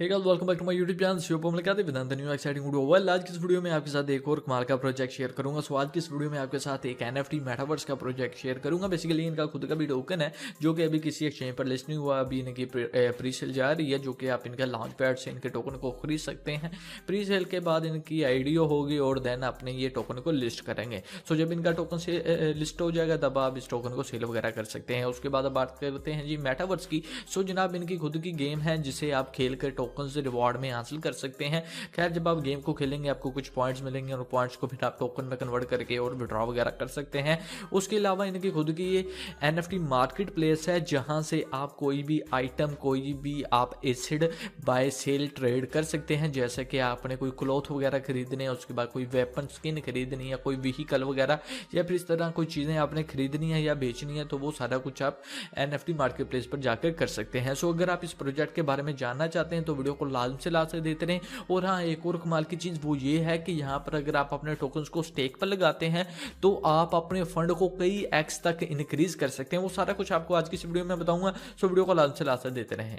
Hey guys, welcome back to my YouTube channel Shiv Pomal का with the new exciting video. Well, आज की इस video में आपके साथ एक और कमाल का प्रोजेक्ट शेयर करूंगा। सो आज की इस वीडियो में आपके साथ एक एनएफटी मेटावर्स का प्रोजेक्ट शेयर करूंगा। बेसिकली इनका खुद का भी टोकन है जो कि अभी किसी एक्सचेंज पर लिस्ट नहीं हुआ, अभी इनकी प्री सेल जा रही है, जो कि आप इनका लॉन्च पैड से इनके टोकन को खरीद सकते हैं। प्री सेल के बाद इनकी आईडीओ होगी और देन अपने ये टोकन को लिस्ट करेंगे। सो जब इनका टोकन से लिस्ट हो जाएगा तब आप इस टोकन को सेल वगैरह कर सकते हैं। उसके बाद अब बात करते हैं जी मेटावर्स की। सो जनाब, इनकी खुद की गेम है जिसे आप खेल कर टोकन से रिवॉर्ड में हासिल कर सकते हैं। खैर, जब आप गेम को खेलेंगे आपको कुछ पॉइंट्स मिलेंगे और पॉइंट्स को फिर आप टोकन में कन्वर्ट करके और विड्रॉ वगैरह कर सकते हैं। उसके अलावा इनकी खुद की ये एनएफटी मार्केट प्लेस है जहां से आप कोई भी आइटम, कोई भी आप एसिड बाय सेल ट्रेड कर सकते हैं। जैसे कि आपने कोई क्लॉथ वगैरह खरीदने है, उसके बाद कोई वेपन स्किन खरीदनी है, कोई व्हीकल वगैरह, या फिर इस तरह कोई चीज़ें आपने खरीदनी है या बेचनी है, तो वो सारा कुछ आप एनएफटी मार्केट प्लेस पर जाकर कर सकते हैं। सो अगर आप इस प्रोजेक्ट के बारे में जानना चाहते हैं तो वीडियो को लाजम से लास्ट तक देते रहें। और हाँ, एक और कमाल की चीज़ वो ये है कि यहाँ पर अगर आप अपने टोकन्स को स्टेक पर लगाते हैं तो आप अपने फंड को कई एक्स तक इंक्रीज कर सकते हैं। वो सारा कुछ आपको आज की इस वीडियो में बताऊंगा। सो वीडियो को लाजम से लास्ट तक देते रहें।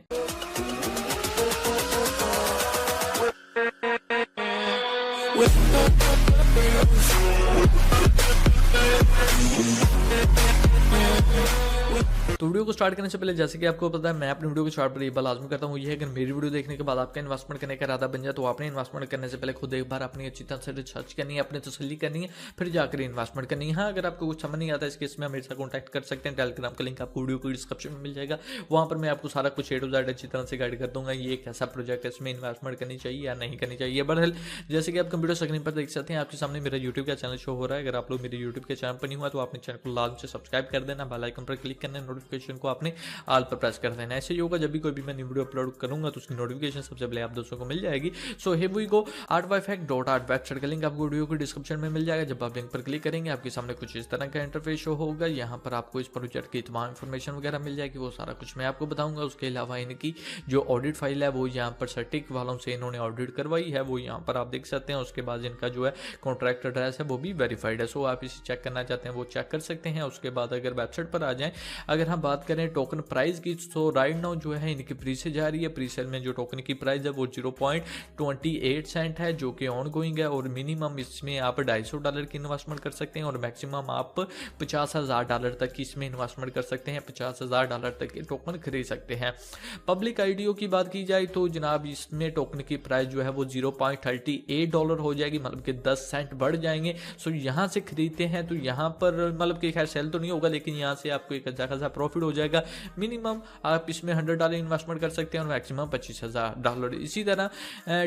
तो वीडियो को स्टार्ट करने से पहले, जैसे कि आपको पता है, मैं अपनी वीडियो को स्टार्ट पर एक बार लाजमी करता हूँ, ये है अगर मेरी वीडियो देखने के बाद आपका इन्वेस्टमेंट करने का इरादा बन जाए तो आपने इन्वेस्टमेंट करने से पहले खुद एक बार अपनी अच्छी तरह से रिसर्च करनी है, अपनी तसल्ली करनी है, फिर जाकर इन्वेस्टमेंट करनी है। हाँ, अगर आपको कुछ समझ नहीं आता इस केस में मेरे साथ कॉन्टैक्ट कर सकते हैं। टेलीग्राम का लिंक आपको वीडियो को डिस्क्रिप्शन में मिल जाएगा। वहाँ पर मैं आपको सारा कुछ ए टू जेड अच्छी तरह से गाइड कर दूंगा। ये एक ऐसा प्रोजेक्ट है, इसमें इन्वेस्टमेंट करनी चाहिए या नहीं करनी चाहिए। बहरहाल, जैसे कि आप कंप्यूटर स्क्रीन पर देख सकते हैं, आपके सामने मेरा यूट्यूब का चैनल शो हो रहा है। अगर आप लोग मेरे यूट्यूब के चैनल पर नहीं हुआ तो आपने चैनल को लाजम से सब्सक्राइब कर देना, बेल आइकन पर क्लिक करना, नोटिफिकेशन को आपने ऑल पर प्रेस कर देना। ऐसे ही होगा जब भी कोई भी मैं न्यू वीडियो अपलोड करूंगा तो उसकी नोटिफिकेशन सबसे पहले आप दोस्तों को मिल जाएगी। So here we go. artbyfact.art website का लिंक आपको वीडियो को डिस्क्रिप्शन में मिल जाएगा। जब आप लिंक पर क्लिक करेंगे आपके सामने कुछ इस तरह का इंटरफेस शो होगा। यहाँ पर आपको इस प्रोजेक्ट की तमाम इन्फॉर्मेशन वगैरह मिल जाएगी, वो सारा कुछ मैं आपको बताऊंगा। उसके अलावा इनकी जो ऑडिट फाइल है वो यहाँ पर सर्टिक वालों से इन्होंने ऑडिट करवाई है, वो यहाँ पर आप देख सकते हैं। उसके बाद इनका जो है कॉन्ट्रैक्ट एड्रेस है वो भी वेरीफाइड है। सो आप इसे चेक करना चाहते हैं वो चेक कर सकते हैं। उसके बाद अगर वेबसाइट पर आ जाएं, अगर हम बात करें टोकन प्राइस की, तो राइट नाउ जो है इनकी प्री से जा रही है। प्री सेल में जो टोकन की प्राइस है वो 0.28 सेंट है, जो कि ऑन गोइंग है। और मिनिमम इसमें आप $250 की इन्वेस्टमेंट कर सकते हैं और मैक्सिमम आप $50,000 तक की इसमें इन्वेस्टमेंट कर सकते हैं। $50,000 तक के टोकन खरीद सकते हैं। पब्लिक आईडीओ की बात की जाए तो जनाब इसमें टोकन की प्राइस जो है वो $0.38 हो जाएगी, मतलब कि 10 सेंट बढ़ जाएंगे। सो यहाँ से खरीदते हैं तो यहाँ पर मतलब कि खैर सेल तो नहीं होगा, लेकिन यहाँ से आपको एक अच्छा खासा प्रॉफिट हो जाएगा। मिनिमम आप इसमें $100 इन्वेस्टमेंट कर सकते हैं और मैक्सिमम $25,000। इसी तरह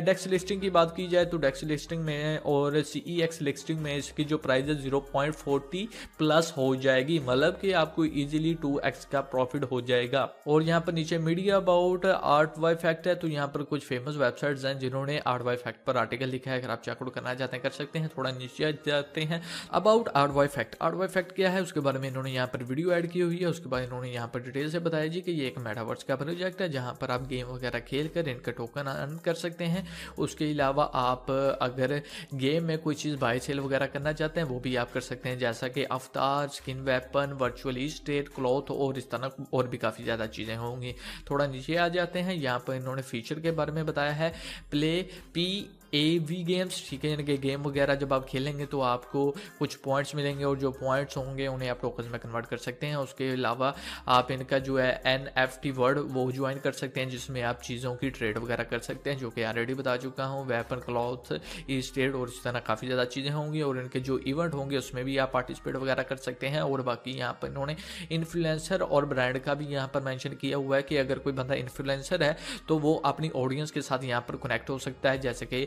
डेक्स लिस्टिंग की बात की जाए तो डेक्स लिस्टिंग में और CEX लिस्टिंग में इसकी जो प्राइस है 0.40 प्लस हो जाएगी, मतलब कि आपको इजीली 2x का प्रॉफिट हो जाएगा। और यहाँ पर नीचे media about art bye fact है, तो यहाँ पर कुछ फेमस वेबसाइट्स हैं जिन्होंने आर्ट बाय फैक्ट पर आर्टिकल लिखा है। अगर आप चेकआउट करना चाहते हैं कर सकते हैं। थोड़ा नीचे जाते हैं, about art bye fact. Art bye fact क्या है उसके बारे में इन्होंने यहाँ पर वीडियो ऐड की हुई है। उसके बाद इन्होंने यहाँ पर डिटेल से बताया जी कि ये एक मेटावर्स का प्रोजेक्ट है जहां पर आप गेम वगैरह खेल कर इनका टोकन अर्न कर सकते हैं। उसके अलावा आप अगर गेम में कोई चीज़ बाय सेल वगैरह करना चाहते हैं वो भी आप कर सकते हैं, जैसा कि अवतार, skin, weapon, virtual state, cloth और इस तरह और भी काफ़ी ज़्यादा चीज़ें होंगी। थोड़ा नीचे आ जाते हैं, यहाँ पर इन्होंने फीचर के बारे में बताया है। प्ले PAV गेम्स, ठीक है, यानी कि गेम वगैरह जब आप खेलेंगे तो आपको कुछ पॉइंट्स मिलेंगे और जो पॉइंट्स होंगे उन्हें आप टोकन में कन्वर्ट कर सकते हैं। उसके अलावा आप इनका जो है NFT वर्ल्ड वो ज्वाइन कर सकते हैं जिसमें आप चीज़ों की ट्रेड वगैरह कर सकते हैं, जो कि ऑलरेडी बता चुका हूँ। वेपन, क्लॉथ, स्टेट और इस तरह काफ़ी ज़्यादा चीज़ें होंगी और इनके जो इवेंट होंगे उसमें भी आप पार्टिसिपेट वगैरह कर सकते हैं। और बाकी यहाँ पर इन्होंने इन्फ्लुएंसर और ब्रांड का भी यहाँ पर मेंशन किया हुआ है कि अगर कोई बंदा इन्फ्लुएंसर है तो वो अपनी ऑडियंस के साथ यहाँ पर कनेक्ट हो सकता है, जैसे कि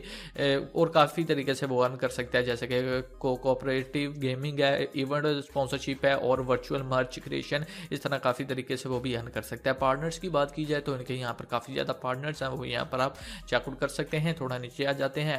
और काफ़ी तरीके से वो अर्न कर सकता है, जैसे कि कोऑपरेटिव गेमिंग है, इवेंट स्पॉन्सरशिप है और वर्चुअल मर्च क्रिएशन, इस तरह काफ़ी तरीके से वो भी अर्न कर सकता है। पार्टनर्स की बात की जाए तो इनके यहाँ पर काफ़ी ज़्यादा पार्टनर्स हैं, वो यहाँ पर आप चेकआउट कर सकते हैं। थोड़ा नीचे आ जाते हैं,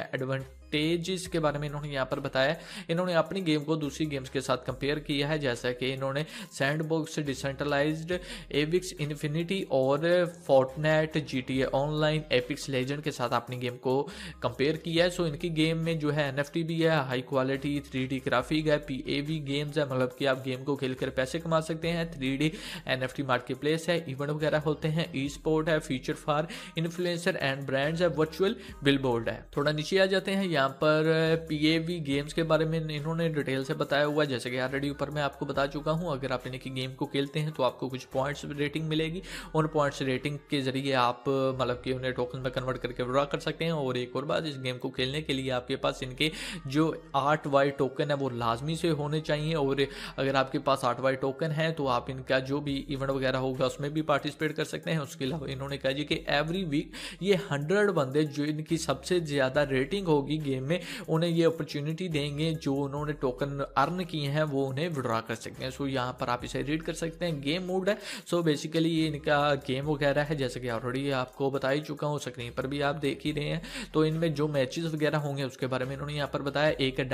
एडवांटेजेस के बारे में इन्होंने यहाँ पर बताया। इन्होंने अपनी गेम को दूसरी गेम्स के साथ कंपेयर किया है, जैसा कि इन्होंने सैंडबॉक्स, डिसेंट्रलाइज्ड, एविक्स इन्फिनिटी और फोर्टनाइट, GTA ऑनलाइन, एपिक्स लेजेंड के साथ अपनी गेम को कंपेयर किया है। सो इनकी गेम में जो है NFT भी है, हाई क्वालिटी 3D ग्राफिक है, PAV गेम्स है, मतलब कि आप गेम को खेलकर पैसे कमा सकते हैं, 3D NFT मार्केट प्लेस है, इवेंट वगैरह होते हैं, ई स्पोर्ट है, feature for influencer and brands है, वर्चुअल बिलबोर्ड है। थोड़ा नीचे आ जाते हैं, यहाँ पर PAV गेम्स के बारे में इन्होंने डिटेल से बताया हुआ है, जैसे कि ऑलरेडी ऊपर मैं आपको बता चुका हूँ। अगर आप इनकी गेम को खेलते हैं तो आपको कुछ पॉइंट्स रेटिंग मिलेगी, उन पॉइंट्स रेटिंग के जरिए आप मतलब कि उन्हें टोकन में कन्वर्ट करके विड्रॉ कर सकते हैं। और एक और बात, इस गेम को खेलने के लिए आपके पास इनके जो 8Y टोकन है वो लाजमी से होने चाहिए, और अगर आपके पास 8Y टोकन है तो आप इनका जो भी इवेंट वगैरह होगा उसमें भी पार्टिसिपेट कर सकते हैं। उसके अलावा इन्होंने कहा जी कि एवरी वीक ये 100 बंदे जो इनकी सबसे ज़्यादा रेटिंग होगी गेम में, उन्हें ये अपॉर्चुनिटी देंगे, जो उन्होंने टोकन अर्न किए हैं वो उन्हें विड्रॉ कर सकते हैं। सो यहाँ पर आप इसे रीड कर सकते हैं, गेम मोड है। सो बेसिकली ये इनका गेम वगैरह है, जैसे कि ऑलरेडी आपको बता ही चुका हूँ, स्क्रीन पर भी आप देख ही रहे हैं। तो इनमें जो मैचेस वगैरह होंगे उसके बारे में इन्होंने यहाँ पर बताया। एक है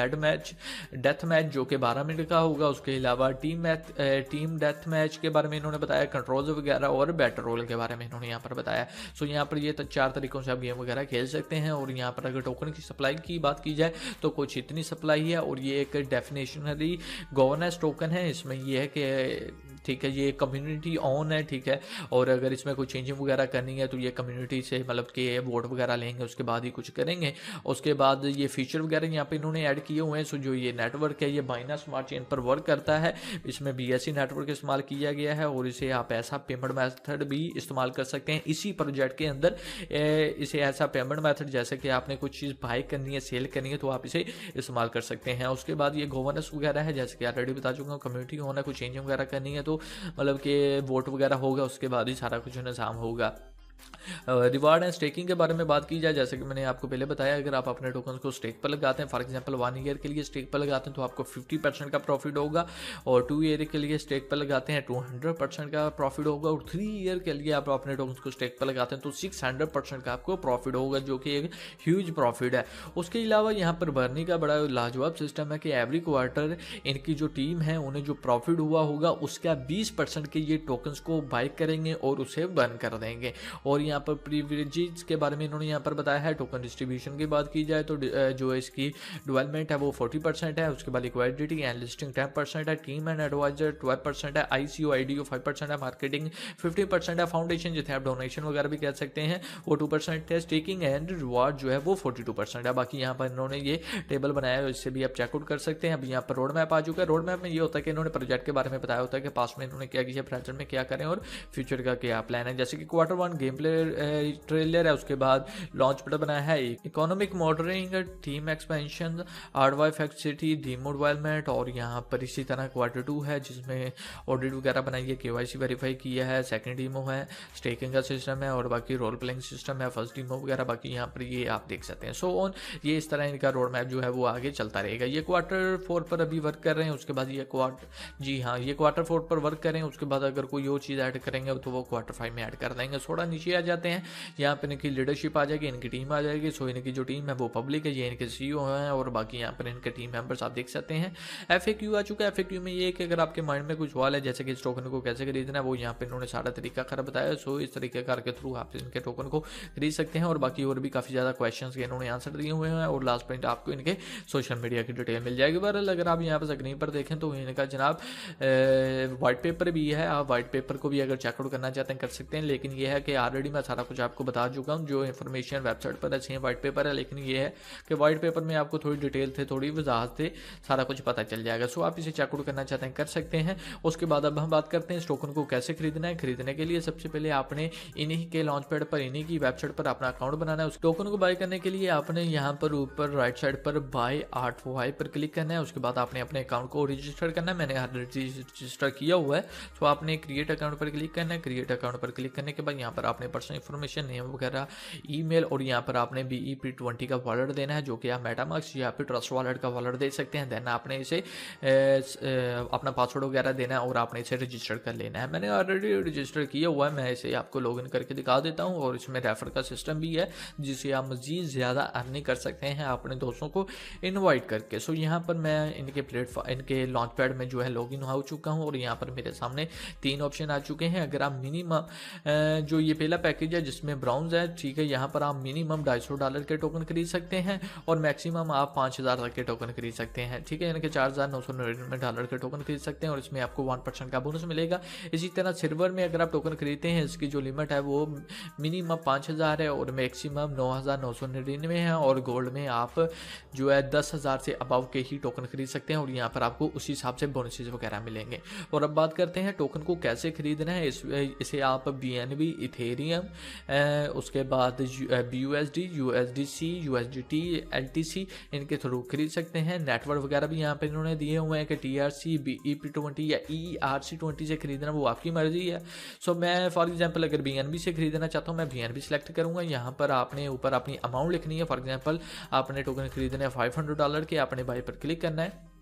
डेथ मैच जो कि 12 मिनट का होगा। उसके अलावा टीम डेथ मैच के बारे में इन्होंने बताया, कंट्रोल्स वगैरह और बैटल रोल के बारे में इन्होंने यहाँ पर बताया। सो यहाँ पर ये 4 तरीकों से आप गेम वगैरह खेल सकते हैं। और यहाँ पर अगर टोकन की सप्लाई की बात की जाए तो कुछ इतनी सप्लाई है, और ये एक डेफिनेशनली गवर्नेंस टोकन है। इसमें ये है कि ठीक है, ये कम्युनिटी ऑन है, ठीक है, और अगर इसमें कोई चेंजिंग वगैरह करनी है तो ये कम्युनिटी से मतलब कि वोट वगैरह लेंगे, उसके बाद ही कुछ करेंगे। उसके बाद ये फीचर वगैरह यहाँ पे इन्होंने ऐड किए हुए हैं। सो जो ये नेटवर्क है ये बाइनांस स्मार्ट चेन पर वर्क करता है, इसमें BSC नेटवर्क इस्तेमाल किया गया है, और इसे आप ऐसा पेमेंट मेथड भी इस्तेमाल कर सकते हैं इसी प्रोजेक्ट के अंदर। इसे ऐसा पेमेंट मेथड जैसे कि आपने कुछ चीज़ बाय करनी है, सेल करनी है, तो आप इसे इस्तेमाल कर सकते हैं। उसके बाद ये गवर्नेंस वगैरह है, जैसे कि ऑलरेडी बता चुका हूँ, कम्युनिटी होना, कुछ चेंजिंग वगैरह करनी है तो मतलब कि वोट वगैरह होगा, उसके बाद ही सारा कुछ निज़ाम होगा। रिवार्ड एंड स्टेकिंग के बारे में बात की जाए, जैसे कि मैंने आपको पहले बताया, अगर आप अपने टोकन को स्टेक पर लगाते हैं, फॉर एग्जांपल 1 ईयर के लिए स्टेक पर लगाते हैं तो आपको 50% का प्रॉफिट होगा, और 2 ईयर के लिए स्टेक पर लगाते हैं 200% का प्रॉफिट होगा, और 3 ईयर के लिए आप अपने टोकन को स्टेक पर लगाते हैं तो 600% का आपको प्रॉफिट होगा, जो कि एक ह्यूज प्रॉफिट है। उसके अलावा यहाँ पर बर्नी का बड़ा लाजवाब सिस्टम है कि एवरी क्वार्टर इनकी जो टीम है उन्हें जो प्रॉफिट हुआ होगा उसका 20% के ये टोकन्स को बाय करेंगे और उसे बर्न कर देंगे। और यहाँ पर प्रिविलेजेस के बारे में इन्होंने यहाँ पर बताया है। टोकन डिस्ट्रीब्यूशन की बात की जाए तो जो इसकी डेवलपमेंट है वो 40% है, उसके बाद लिक्विडिटी एंड लिस्टिंग 10% है, टीम एंड एडवाइजर 12% है, ICO IDO 5% है, मार्केटिंग 50% है, फाउंडेशन जिसे आप डोनेशन वगैरह भी कह सकते हैं वो 2% है, स्टेकिंग एंड रिवार्ड जो है वो 42% है। बाकी यहाँ पर इन्होंने ये टेबल बनाया है, इससे भी आप चेकआउट कर सकते हैं। अभी यहाँ पर रोड मैप आ चुका है। रोड मैप में ये होता है कि इन्होंने प्रोजेक्ट के बारे में बताया होता है कि पास्ट में इन्होंने क्या किया, प्रेजेंट में क्या करें और फ्यूचर का क्या प्लान है। जैसे कि Q1 गेम प्ले ट्रेलर है, उसके बाद लॉन्च पैड बनाया है, economic modelling, team expansion, R5 facility, demo development, और यहाँ पर इसी तरह Q2 है जिसमें ऑडिट वगैरह बनाई है, KYC वेरीफाई किया है, सेकंड डीमो है, स्टेकिंग का सिस्टम है, और बाकी रोल प्लेइंग सिस्टम है, फर्स्ट डीमो वगैरह। बाकी यहाँ पर ये आप देख सकते हैं। सो ऑन ये इस तरह इनका रोड मैप जो है वो आगे चलता रहेगा। ये Q4 पर अभी वर्क कर रहे हैं, उसके बाद ये Q4 पर वर्क करें, उसके बाद अगर कोई और चीज़ ऐड करेंगे तो वो Q5 में ऐड कर देंगे। थोड़ा नीचे आ जाते हैं, यहाँ पर इनकी लीडरशिप आ जाएगी, इनकी टीम आ जाएगी। सो इनकी जो टीम है वो पब्लिक है, ये इनके CEO हैं, और बाकी यहाँ पर इनके टीम मेंबर्स आप देख सकते हैं। FAQ आ चुका है। FAQ में ये कि अगर आपके माइंड में कुछ सवाल है जैसे कि इस टोकन को कैसे खरीदना है, वो यहाँ पे इन्होंने सारा तरीका कार बताया। सो इस तरीके कार के थ्रू आप इनके टोकन को खरीद सकते हैं, और बाकी और भी काफ़ी ज़्यादा क्वेश्चन के इन्होंने आंसर दिए हुए हैं। और लास्ट पॉइंट आपको इनके सोशल मीडिया की डिटेल मिल जाएगी। बहरहाल अगर आप यहाँ पर स्क्रीन पर देखें तो इनका जनाब वाइट पेपर भी है, आप वाइट पेपर को भी अगर चेकआउट करना चाहते हैं कर सकते हैं। लेकिन यह है कि ऑलरेडी मैं सारा कुछ आपको बता चुका हूँ, जो इन्फॉर्मेशन वेबसाइट पर अच्छी वाइट पेपर है, लेकिन ये है कि वाइट पेपर में आपको थोड़ी डिटेल थे, थोड़ी वजाहत थे, सारा कुछ पता चल जाएगा। सो आप इसे चेकआउट करना चाहते हैं कर सकते हैं। उसके बाद अब हम बात करते हैं इस टोकन को कैसे खरीदना है। खरीदने के लिए सबसे पहले आपने इन्हीं के लॉन्च पैड पर, इन्हीं की वेबसाइट पर अपना अकाउंट बनाना है। उस टोकन को बाय करने के लिए आपने यहाँ पर ऊपर राइट साइड पर बाय R2Y पर क्लिक करना है। उसके बाद आपने अपने अकाउंट को रजिस्टर करना है। मैंने रजिस्टर किया हुआ है, तो आपने क्रिएट अकाउंट पर क्लिक करना है। क्रिएट अकाउंट पर क्लिक करने के बाद यहाँ पर आपने अपने पर्सनल इन्फॉर्मेशन, नेम वगैरह, ईमेल, और यहाँ पर आपने BEP20 का वॉलेट देना है जो कि आप मेटामास्क या फिर ट्रस्ट वॉलेट का वॉलेट दे सकते हैं। देन आपने इसे अपना पासवर्ड वगैरह देना है और आपने इसे रजिस्टर कर लेना है। मैंने ऑलरेडी रजिस्टर किया हुआ है, मैं इसे आपको लॉगिन करके दिखा देता हूँ। और इसमें रेफर का सिस्टम भी है जिससे आप मज़ीद ज़्यादा अर्निंग कर सकते हैं अपने दोस्तों को इनवाइट करके। सो यहाँ पर मैं इनके प्लेटफॉर्म, इनके लॉन्च पैड में जो है लॉगिन हो चुका हूँ और यहाँ पर मेरे सामने 3 ऑप्शन आ चुके हैं। अगर आप मिनिमम जो ये पहला पैकेज है जिसमें ब्राउन्स है, ठीक है, यहाँ पर आप मिनिमम $250 के टोकन खरीद सकते हैं और मैक्सिमम आप 5000 तक के टोकन खरीद सकते हैं, ठीक है, यानी कि $4999 के टोकन खरीद सकते हैं और इसमें आपको 1% का बोनस मिलेगा। इसी तरह सिल्वर में अगर आप टोकन खरीदते हैं, इसकी जो लिमिट है वो मिनिमम 5000 है और मैक्सिमम 9999 है, और गोल्ड में आप जो है 10,000 से अबव के ही टोकन खरीद सकते हैं और यहाँ पर आपको उसी हिसाब से बोनसेस वगैरह मिलेंगे। और अब बात करते हैं टोकन को कैसे खरीदना है। इसे आप BNB, इथेरियम, उसके बाद BUSD, USDC, USDT, LTC इनके थ्रू खरीद सकते हैं। नेटवर्क वगैरह भी यहाँ पे इन्होंने दिए हुए हैं कि TRC, BEP20 या ERC20 से खरीदना वो आपकी मर्जी है। सो मैं फॉर एग्जांपल अगर BNB से खरीदना चाहता हूँ, मैं BNB सेलेक्ट करूँगा। यहाँ पर आपने ऊपर अपनी अमाउंट लिखनी है। फॉर एग्जांपल आपने टोकन खरीदने हैं $500 के, आपने बाय पर क्लिक करना है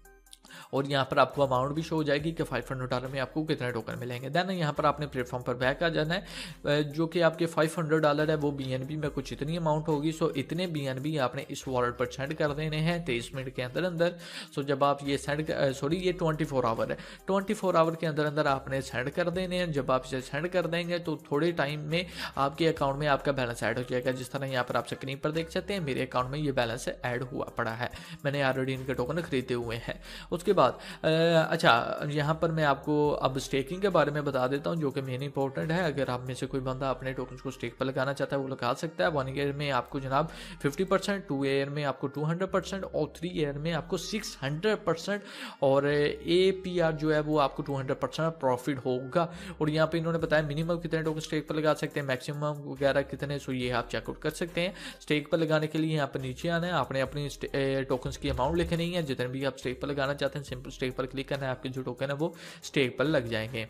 और यहाँ पर आपको अमाउंट भी शो हो जाएगी कि $500 में आपको कितने टोकन मिलेंगे। देन यहाँ पर आपने प्लेटफॉर्म पर बैक आ जाना है। जो कि आपके $500 है वो BNB में कुछ इतनी अमाउंट होगी। सो इतने BNB आपने इस वॉलेट पर सेंड कर देने हैं 23 मिनट के अंदर अंदर। सो जब आप ये सेंड ये 24 आवर है, 24 आवर के अंदर अंदर आपने सेंड कर देने हैं। जब आप इसे सेंड कर देंगे तो थोड़े टाइम में आपके अकाउंट में आपका बैलेंस ऐड हो जाएगा। जिस तरह यहाँ पर आप स्क्रीन पर देख सकते हैं मेरे अकाउंट में ये बैलेंस ऐड हुआ पड़ा है, मैंने ऑलरेडी इनके टोकन खरीदे हुए हैं। उसके बाद अच्छा, यहाँ पर मैं आपको अब स्टेकिंग के बारे में बता देता हूँ जो कि मेन इंपॉर्टेंट है। अगर आप में से कोई बंदा अपने टोकन को स्टेक पर लगाना चाहता है वो लगा सकता है। 1 ईयर में आपको जनाब 50%, 2 ईयर में आपको 200% और 3 ईयर में आपको 600% और APR जो है वो आपको 200% प्रॉफिट होगा। और यहाँ पे इन्होंने बताया मिनिमम कितने टोकन स्टेक पर लगा सकते हैं, मैक्सिमम वगैरह कितने, सो ये आप चेकआउट कर सकते हैं। स्टेक पर लगाने के लिए यहाँ पर नीचे आना है, आपने अपनी टोकन्स की अमाउंट लिखनी है जितने भी आप स्टेक पर लगाना चाहते हैं। सिंपल स्टेक पर क्लिक करना है, आपके जो टोकन है वो स्टेक पर लग जाएंगे।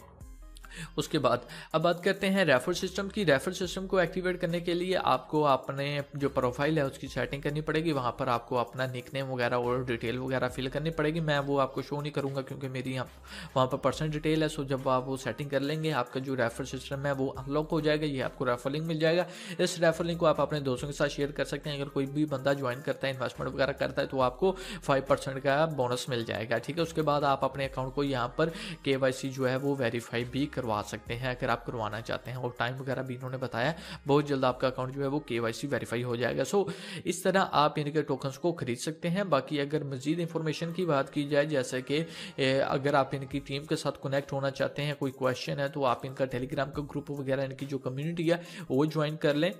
उसके बाद अब बात करते हैं रेफर सिस्टम की। रेफर सिस्टम को एक्टिवेट करने के लिए आपको अपने जो प्रोफाइल है उसकी सेटिंग करनी पड़ेगी। वहाँ पर आपको अपना निकनेम वगैरह और डिटेल वगैरह फिल करनी पड़ेगी। मैं वो आपको शो नहीं करूँगा क्योंकि मेरी वहाँ पर पर्सनल डिटेल है। सो जब आप वो सेटिंग कर लेंगे आपका जो रेफर सिस्टम है वो अनलॉक हो जाएगा। ये आपको रेफर लिंक मिल जाएगा। इस रेफर लिंक को आप अपने दोस्तों के साथ शेयर कर सकते हैं। अगर कोई भी बंदा ज्वाइन करता है, इन्वेस्टमेंट वगैरह करता है तो आपको 5% का बोनस मिल जाएगा, ठीक है। उसके बाद आप अपने अकाउंट को यहाँ पर KYC जो है वो वेरीफाई भी करवा सकते हैं अगर आप करवाना चाहते हैं। और टाइम वगैरह भी इन्होंने बताया, बहुत जल्द आपका अकाउंट जो है वो KYC वेरीफाई हो जाएगा। सो इस तरह आप इनके टोकन्स को खरीद सकते हैं। बाकी अगर मजीद इंफॉर्मेशन की बात की जाए, जैसे कि अगर आप इनकी टीम के साथ कनेक्ट होना चाहते हैं, कोई क्वेश्चन है, तो आप इनका टेलीग्राम का ग्रुप वगैरह, इनकी जो कम्युनिटी है वो ज्वाइन कर लें।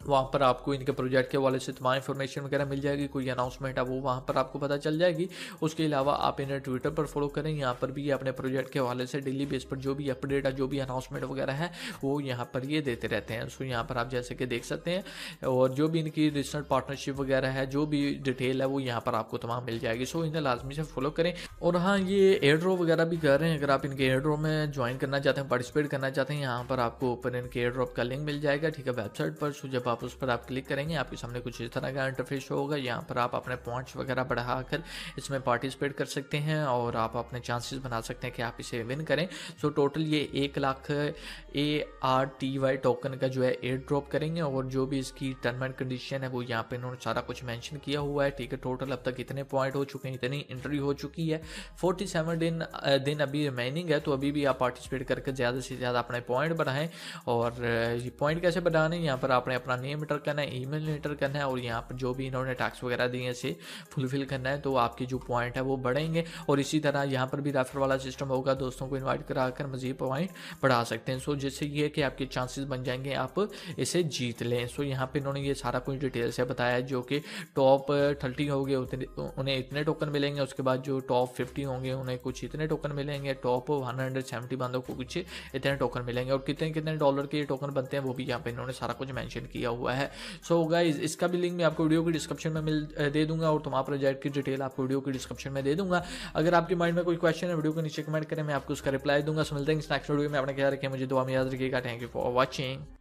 वहाँ पर आपको इनके प्रोजेक्ट के हवाले से तमाम इन्फॉर्मेशन वगैरह मिल जाएगी। कोई अनाउंसमेंट है वो वहाँ पर आपको पता चल जाएगी। उसके अलावा आप इन्हें ट्विटर पर फॉलो करें, यहाँ पर भी अपने प्रोजेक्ट के हवाले से डेली बेस पर जो भी अपडेट है, जो भी अनाउंसमेंट वगैरह है वो यहाँ पर ये देते रहते हैं। सो यहाँ पर आप जैसे कि देख सकते हैं, और जो भी इनकी रिसेंट पार्टनरशिप वगैरह है, जो भी डिटेल है वो यहाँ पर आपको तमाम मिल जाएगी। सो इन्हें लाजमी से फॉलो करें। और हाँ, ये एयर ड्रॉप वगैरह भी कर रहे हैं। अगर आप इनके एयर ड्रॉप में ज्वाइन करना चाहते हैं, पार्टिसिपेट करना चाहते हैं, यहाँ पर आपको ऊपर इनके एयर ड्रॉप का लिंक मिल जाएगा, ठीक है, वेबसाइट पर। सो जब आप उस पर आप क्लिक करेंगे आपके सामने कुछ इस तरह का इंटरफेस होगा। यहाँ पर आप अपने पॉइंट्स वगैरह बढ़ाकर इसमें पार्टिसिपेट कर सकते हैं और आप अपने चांसेस बना सकते हैं कि आप इसे विन करें। सो टोटल ये 1 लाख ARTY टोकन का जो है एयर ड्रॉप करेंगे। और जो भी इसकी टर्म एंड कंडीशन है वो यहाँ पे इन्होंने सारा कुछ मेंशन किया हुआ है, ठीक है। टोटल अब तक इतने पॉइंट हो चुके हैं, इतनी एंट्री हो चुकी है। 47 दिन अभी रिमेनिंग है, तो अभी भी आप पार्टिसिपेट करके ज़्यादा से ज़्यादा अपने पॉइंट बढ़ाएं। और ये पॉइंट कैसे बढ़ाने, यहाँ पर आपने अपना नेम एंटर करना है, ईमेल एंटर करना है और यहाँ पर जो भी इन्होंने टैक्स वगैरह दिए से फुलफिल करना है, तो आपके जो पॉइंट है वो बढ़ेंगे। और इसी तरह यहाँ पर भी रेफर वाला सिस्टम होगा, दोस्तों को इनवाइट कराकर मजीद पॉइंट बढ़ा सकते हैं। सो जिससे ये कि आपके चांसेस बन जाएंगे आप इसे जीत लें। सो यहाँ पे इन्होंने ये सारा कुछ डिटेल से बताया, जो कि टॉप 30 होंगे उन्हें इतने टोकन मिलेंगे। उसके बाद जो टॉप 50 होंगे उन्हें कुछ इतने टोकन मिलेंगे। टॉप 170 बंदों को कुछ इतने टोकन मिलेंगे। और कितने कितने डॉलर के टोकन बनते हैं वो भी यहाँ पे इन्होंने सारा कुछ मेंशन किया हुआ है। सो गाइस, इसका भी लिंक मैं आपको वीडियो की डिस्क्रिप्शन में दे दूंगा और तुम्हारा प्रोजेक्ट की डिटेल आपको वीडियो की डिस्क्रिप्शन में दे दूंगा। अगर आपके माइंड में कोई क्वेश्चन है वीडियो को नीचे कमेंट करें, मैं आपको उसका रिप्लाई दूंगा। सो मिलते हैं नेक्स्ट वीडियो में। अपने ख्याल रखें, मुझे दुआ में याद रखिएगा। Thank you for watching.